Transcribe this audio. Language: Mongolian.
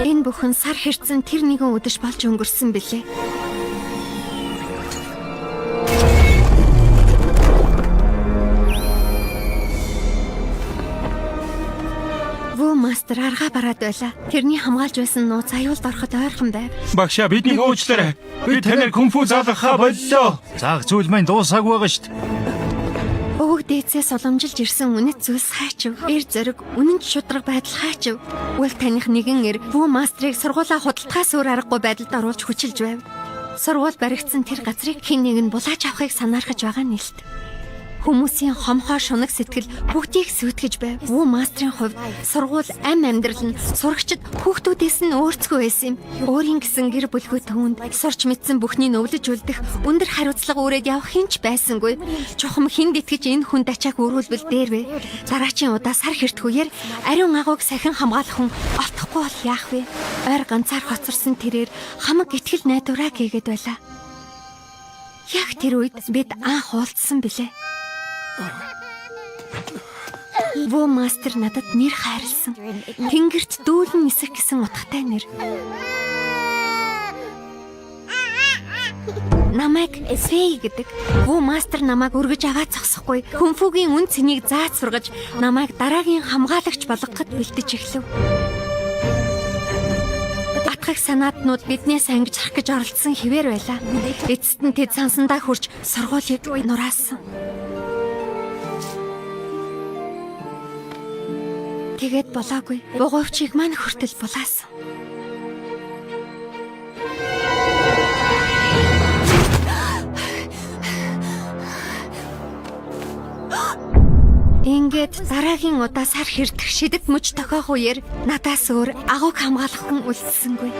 Энэ бүхэн сар хэрцэн тэр нэгэн өдөж болж өнгөрсөн билээ. Мастер арга бараад байла. Тэрний хамгаалж байсан нууц аюулд ороход ойрхон байв. Багшаа биднийг уучлаарай. Би танаар кунфу заалгахаа боллоо. Заах зүйл маань дуусаагүй байгаа шүү дээ. Өвөг дээдсээс уламжилж ирсэн үнэт зүйлс хайчив. Эр зориг, үнэн шудраг байдал хайчив. Үл таних нэгэн эр Ву мастрыг сургуулаа худалдахаас өөр аргагүй байдалд оруулж хүчилж байв. Сургууль баригдсан тэр газрыг хэн нэгэн булааж авахыг санаархаж байгаа нэлт. Хүмүүсийн хомхоо шунаг сэтгэл бүгдийг сүйтгэж байв. Ву мастрын хувьд сургууль ам амьдрал нь сурагчид хүүхдүүдээс нь өөрцгөө байсан юм. Өөрийн гэсэн гэр бүлгүй төвөнд сурч мэдсэн бүхний нөвлөж үлдэх өндөр хариуцлага өрөөд явах хинч байсангүй. Чухам хинд итгэж энэ хүнд ачааг өрүүлбэл дээрвэ. Дараачийн удаа сар хэртгүүгээр ариун агууг сахин хамгаалах хүн олдохгүй бол яах вэ? Ойр ганцаар хоцорсон тэрээр хамаг итгэл найдвараа гээгээд байла. Яг тэр үед бид анх уулзсан билээ. Ву мастер надад нэр хайрлсан. Тэнгэрт дүүлэн нисэх гэсэн утгатай нэр. Намайг Сэй гэдэг. Ву мастер намайг өргөж аваад зогсохгүй. Кунфугийн үн цэнийг зааж сургаж намайг дараагийн хамгаалагч болгоход бэлдэж эхлэв. Атгах санаатнууд биднээс ангиж харах гэж оролдсон хിവэр байла. Эцэст нь тэд сансандаа хурж сургуулийг нураасан. Тэгээд болоогүй. Бугуйчийг маань хүртэл булаасан. Ингээд дараагийн удаа сар хэрдэх шидэт мөч тохиох үеэр надаас өөр агууг хамгаалах хүн үлдсэнгүй.